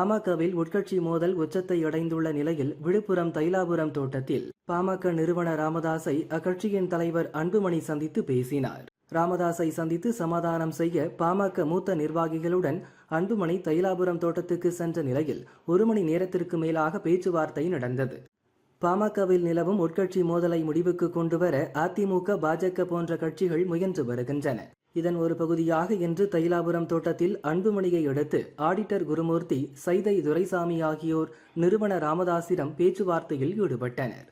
பாமகவில் உட்கட்சி மோதல் உச்சத்தை அடைந்துள்ள நிலையில் விழுப்புரம் தைலாபுரம் தோட்டத்தில் பாமக நிறுவனர் ராமதாஸை அக்கட்சியின் தலைவர் அன்புமணி சந்தித்து பேசினார். ராமதாஸை சந்தித்து சமாதானம் செய்ய பாமக மூத்த நிர்வாகிகளுடன் அன்புமணி தைலாபுரம் தோட்டத்துக்கு சென்ற நிலையில் 1 மணி நேரத்திற்கு மேலாக பேச்சுவார்த்தை நடந்தது. பாமகவில் நிலவும் உட்கட்சி மோதலை முடிவுக்கு கொண்டுவர அதிமுக, பாஜக போன்ற கட்சிகள் முயன்று வருகின்றன. இதன் ஒரு பகுதியாக இன்று தைலாபுரம் தோட்டத்தில் அன்புமணியை அடுத்து ஆடிட்டர் குருமூர்த்தி, சைதை துரைசாமி ஆகியோர் நிறுவனர் ராமதாஸிடம் பேச்சுவார்த்தையில் ஈடுபட்டனர்.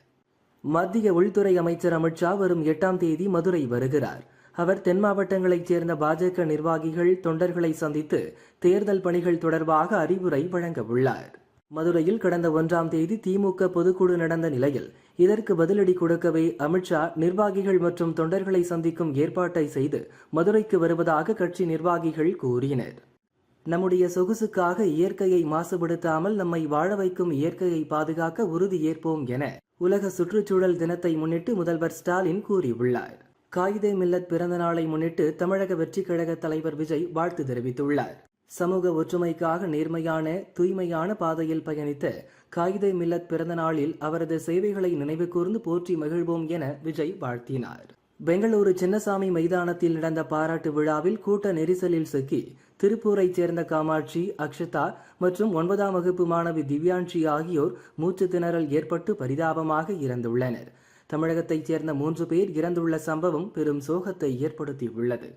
மத்திய உள்துறை அமைச்சர் அமித்ஷா வரும் 8ஆம் தேதி மதுரை வருகிறார். அவர் தென் மாவட்டங்களைச் சேர்ந்த பாஜக நிர்வாகிகள், தொண்டர்களை சந்தித்து தேர்தல் பணிகள் தொடர்பாக அறிவுரை வழங்க உள்ளார். மதுரையில் கடந்த 1ஆம் தேதி திமுக பொதுக்குழு நடந்த நிலையில் இதற்கு பதிலடி கொடுக்கவே அமித்ஷா நிர்வாகிகள் மற்றும் தொண்டர்களை சந்திக்கும் ஏற்பாட்டை செய்து மதுரைக்கு வருவதாக கட்சி நிர்வாகிகள் கூறினர். நம்முடைய சொகுசுக்காக இயற்கையை மாசுபடுத்தாமல் நம்மை வாழ வைக்கும் இயற்கையை பாதுகாக்க உறுதி ஏற்போம் என உலக சுற்றுச்சூழல் தினத்தை முன்னிட்டு முதல்வர் ஸ்டாலின் கூறியுள்ளார். காயிதே மில்லத் பிறந்த நாளை முன்னிட்டு தமிழக வெற்றிக் கழக தலைவர் விஜய் வாழ்த்து தெரிவித்துள்ளார். சமூக ஒற்றுமைக்காக நேர்மையான, தூய்மையான பாதையில் பயணித்த காயிதே மில்லத் பிறந்த நாளில் அவரது சேவைகளை நினைவு கூர்ந்து போற்றி மகிழ்வோம் என விஜய் வாழ்த்தினார். பெங்களூரு சின்னசாமி மைதானத்தில் நடந்த பாராட்டு விழாவில் கூட்ட நெரிசலில் சிக்கி திருப்பூரைச் சேர்ந்த காமாட்சி, அக்ஷதா மற்றும் 9ஆம் வகுப்பு மாணவி திவ்யான்ஷி ஆகியோர் மூச்சு திணறல் ஏற்பட்டு பரிதாபமாக இறந்துள்ளனர். தமிழகத்தைச் சேர்ந்த 3 பேர் இறந்துள்ள சம்பவம் பெரும் சோகத்தை ஏற்படுத்தியுள்ளது.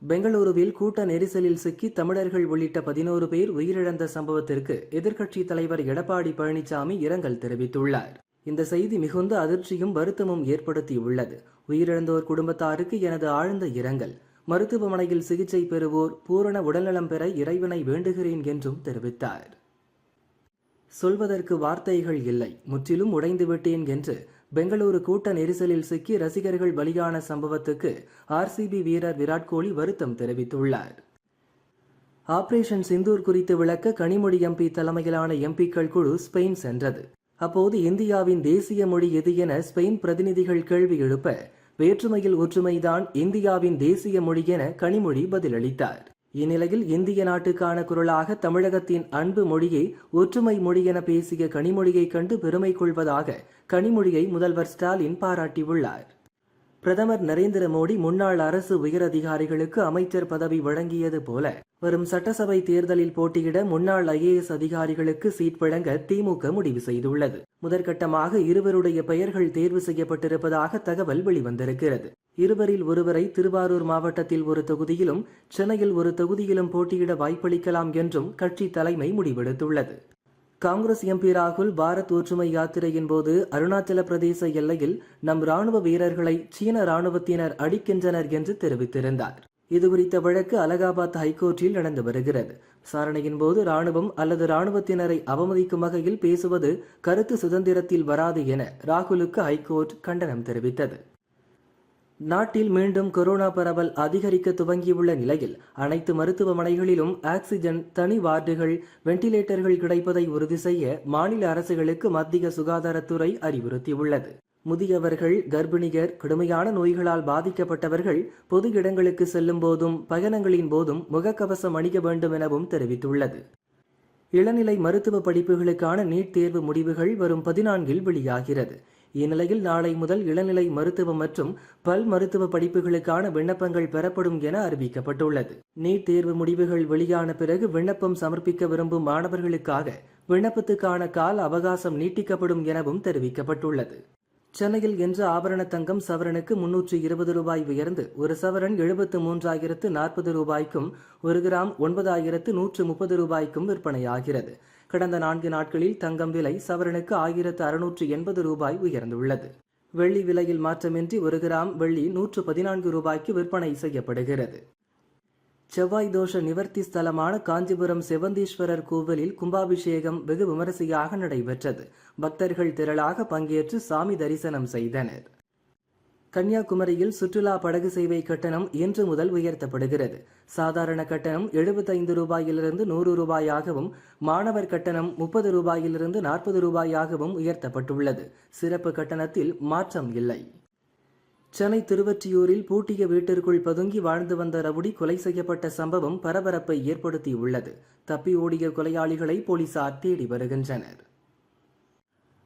பெங்களூருவில் கூட்ட நெரிசலில் சிக்கி தமிழர்கள் உள்ளிட்ட 11 பேர் உயிரிழந்த சம்பவத்திற்கு எதிர்க்கட்சித் தலைவர் எடப்பாடி பழனிசாமி இரங்கல் தெரிவித்துள்ளார். இந்த செய்தி மிகுந்த அதிர்ச்சியும் வருத்தமும் ஏற்படுத்தியுள்ளது. உயிரிழந்தோர் குடும்பத்தாருக்கு எனது ஆழ்ந்த இரங்கல். மருத்துவமனையில் சிகிச்சை பெறுவோர் பூரண உடல்நலம் பெற இறைவனை வேண்டுகிறேன் என்றும் தெரிவித்தார். சொல்வதற்கு வார்த்தைகள் இல்லை, முற்றிலும் உடைந்துவிட்டேன் என்று பெங்களூரு கூட்ட நெரிசலில் சிக்கி ரசிகர்கள் பலியான சம்பவத்துக்கு ஆர்சிபி வீரர் விராட் கோலி வருத்தம் தெரிவித்துள்ளார். ஆபரேஷன் சிந்தூர் குறித்து விளக்க கனிமொழி எம்பி தலைமையிலான எம்பிக்கள் குழு ஸ்பெயின் சென்றது. அப்போது இந்தியாவின் தேசிய மொழி எது என ஸ்பெயின் பிரதிநிதிகள் கேள்வி எழுப்ப, வேற்றுமையில் ஒற்றுமைதான் இந்தியாவின் தேசிய மொழி என கனிமொழி பதிலளித்தார். இந்நிலையில் இந்திய நாட்டுக்கான குரலாக தமிழகத்தின் அன்பு மொழியை ஒற்றுமை மொழி என பேசிய கனிமொழியை கண்டு பெருமை கொள்வதாக கனிமொழியை முதல்வர் ஸ்டாலின் பாராட்டியுள்ளார். பிரதமர் நரேந்திர மோடி முன்னாள் அரசு உயரதிகாரிகளுக்கு அமைச்சர் பதவி வழங்கியது போல வரும் சட்டசபை தேர்தலில் போட்டியிட முன்னாள் IAS அதிகாரிகளுக்கு சீட் வழங்க திமுக முடிவு செய்துள்ளது. முதற்கட்டமாக 2 பெயர்கள் தேர்வு செய்யப்பட்டிருப்பதாக தகவல் வெளிவந்திருக்கிறது. இருவரில் ஒருவரை திருவாரூர் மாவட்டத்தில் ஒரு தொகுதியிலும் சென்னையில் ஒரு தொகுதியிலும் போட்டியிட வாய்ப்பளிக்கலாம் என்றும் கட்சி தலைமை முடிவெடுத்துள்ளது. காங்கிரஸ் எம்பி ராகுல் பாரத் ஒற்றுமை யாத்திரையின் போது அருணாச்சல பிரதேச எல்லையில் நம் ராணுவ வீரர்களை சீன ராணுவத்தினர் அடிக்கின்றனர் என்று தெரிவித்திருந்தார். இதுகுறித்த வழக்கு அலகாபாத் ஹைகோர்ட்டில் நடந்து வருகிறது. விசாரணையின் போது ராணுவம் அல்லது ராணுவத்தினரை அவமதிக்கும் வகையில் பேசுவது கருத்து சுதந்திரத்தில் வராது என ராகுலுக்கு ஹைகோர்ட் கண்டனம் தெரிவித்தது. நாட்டில் மீண்டும் கொரோனா பரவல் அதிகரிக்க துவங்கியுள்ள நிலையில் அனைத்து மருத்துவமனைகளிலும் ஆக்சிஜன், தனி வார்டுகள், வெண்டிலேட்டர்கள் கிடைப்பதை உறுதி செய்ய மாநில அரசுகளுக்கு மத்திய சுகாதாரத்துறை அறிவுறுத்தியுள்ளது. முதியவர்கள், கர்ப்பிணியர், கடுமையான நோய்களால் பாதிக்கப்பட்டவர்கள் பொது இடங்களுக்கு செல்லும் போதும் பயணங்களின் போதும் முகக்கவசம் அணிய வேண்டும் எனவும் தெரிவித்துள்ளது. இளநிலை மருத்துவ படிப்புகளுக்கான நீட் தேர்வு முடிவுகள் வரும் 14இல் வெளியாகிறது. இந்நிலையில் நாளை முதல் இளநிலை மருத்துவ மற்றும் பல் மருத்துவ படிப்புகளுக்கான விண்ணப்பங்கள் பெறப்படும் என அறிவிக்கப்பட்டுள்ளது. நீட் தேர்வு முடிவுகள் வெளியான பிறகு விண்ணப்பம் சமர்ப்பிக்க விரும்பும் மாணவர்களுக்காக விண்ணப்பத்துக்கான கால அவகாசம் நீட்டிக்கப்படும் எனவும் தெரிவிக்கப்பட்டுள்ளது. சென்னையில் இன்று ஆபரண தங்கம் சவரனுக்கு 320 ரூபாய் உயர்ந்து ஒரு சவரன் 73,040 ரூபாய்க்கும் 1 கிராம் 9,130 ரூபாய்க்கும் விற்பனையாகிறது. கடந்த 4 நாட்களில் தங்கம் விலை சவரனுக்கு 1,680 ரூபாய் உயர்ந்துள்ளது. வெள்ளி விலையில் மாற்றமின்றி 1 கிராம் வெள்ளி 114 ரூபாய்க்கு விற்பனை செய்யப்படுகிறது. செவ்வாய் தோஷ நிவர்த்தி ஸ்தலமான காஞ்சிபுரம் செவந்தீஸ்வரர் கோவிலில் கும்பாபிஷேகம் வெகு விமரிசையாக நடைபெற்றது. பக்தர்கள் திரளாக பங்கேற்று சாமி தரிசனம் செய்தனர். கன்னியாகுமரியில் சுற்றுலா படகு சேவை கட்டணம் இன்று முதல் உயர்த்தப்படுகிறது. சாதாரண கட்டணம் 75 ரூபாயிலிருந்து 100 ரூபாயாகவும், மாணவர் கட்டணம் 30 ரூபாயிலிருந்து 40 ரூபாயாகவும் உயர்த்தப்பட்டுள்ளது. சிறப்பு கட்டணத்தில் மாற்றம் இல்லை. சென்னை திருவொற்றியூரில் பூட்டிய வீட்டிற்குள் பதுங்கி வாழ்ந்து வந்த ரவுடி கொலை செய்யப்பட்ட சம்பவம் பரபரப்பை ஏற்படுத்தியுள்ளது. தப்பி ஓடிய கொலையாளிகளை போலீசார் தேடி வருகின்றனர்.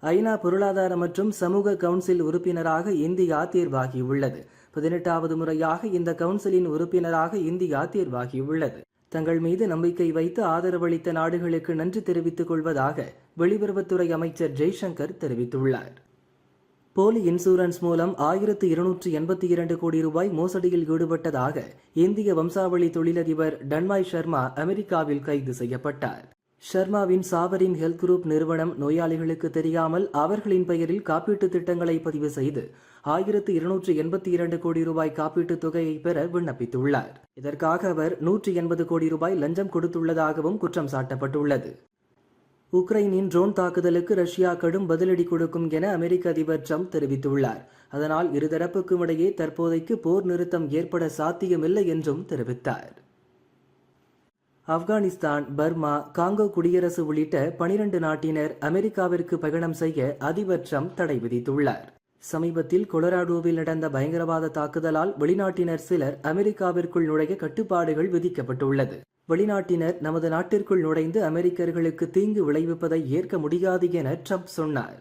ஐநா பொருளாதார மற்றும் சமூக கவுன்சில் உறுப்பினராக இந்தியா தேர்வாகியுள்ளது. 18வது முறையாக இந்த கவுன்சிலின் உறுப்பினராக இந்தியா தேர்வாகியுள்ளது. தங்கள் மீது நம்பிக்கை வைத்து ஆதரவளித்த நாடுகளுக்கு நன்றி தெரிவித்துக் கொள்வதாக வெளியுறவுத்துறை அமைச்சர் ஜெய்சங்கர் தெரிவித்துள்ளார். போலி இன்சூரன்ஸ் மூலம் 1282 கோடி ரூபாய் மோசடியில் ஈடுபட்டதாக இந்திய வம்சாவளி தொழிலதிபர் டன்மாய் சர்மா அமெரிக்காவில் கைது செய்யப்பட்டார். ஷர்மாவின் சாவரின் ஹெல்த் குரூப் நிறுவனம் நோயாளிகளுக்கு தெரியாமல் அவர்களின் பெயரில் காப்பீட்டுத் திட்டங்களை பதிவு செய்து 1282 கோடி ரூபாய் காப்பீட்டுத் தொகையை பெற விண்ணப்பித்துள்ளார். இதற்காக அவர் 180 கோடி ரூபாய் லஞ்சம் கொடுத்துள்ளதாகவும் குற்றம் சாட்டப்பட்டுள்ளது. உக்ரைனின் ட்ரோன் தாக்குதலுக்கு ரஷ்யா கடும் பதிலடி கொடுக்கும் என அமெரிக்க அதிபர் ட்ரம்ப் தெரிவித்துள்ளார். அதனால் இருதரப்புக்கும் இடையே தற்போதைக்கு போர் நிறுத்தம் ஏற்பட சாத்தியமில்லை என்றும் தெரிவித்தார். ஆப்கானிஸ்தான், பர்மா, காங்கோ குடியரசு உள்ளிட்ட 12 நாட்டினர் அமெரிக்காவிற்கு பயணம் செய்ய அதிபர் ட்ரம்ப் தடை விதித்துள்ளார். சமீபத்தில் கொலராடோவில் நடந்த பயங்கரவாத தாக்குதலால் வெளிநாட்டினர் சிலர் அமெரிக்காவிற்குள் நுழைய கட்டுப்பாடுகள் விதிக்கப்பட்டுள்ளது. வெளிநாட்டினர் நமது நாட்டிற்குள் நுழைந்து அமெரிக்கர்களுக்கு தீங்கு விளைவிப்பதை ஏற்க முடியாது என ட்ரம்ப் சொன்னார்.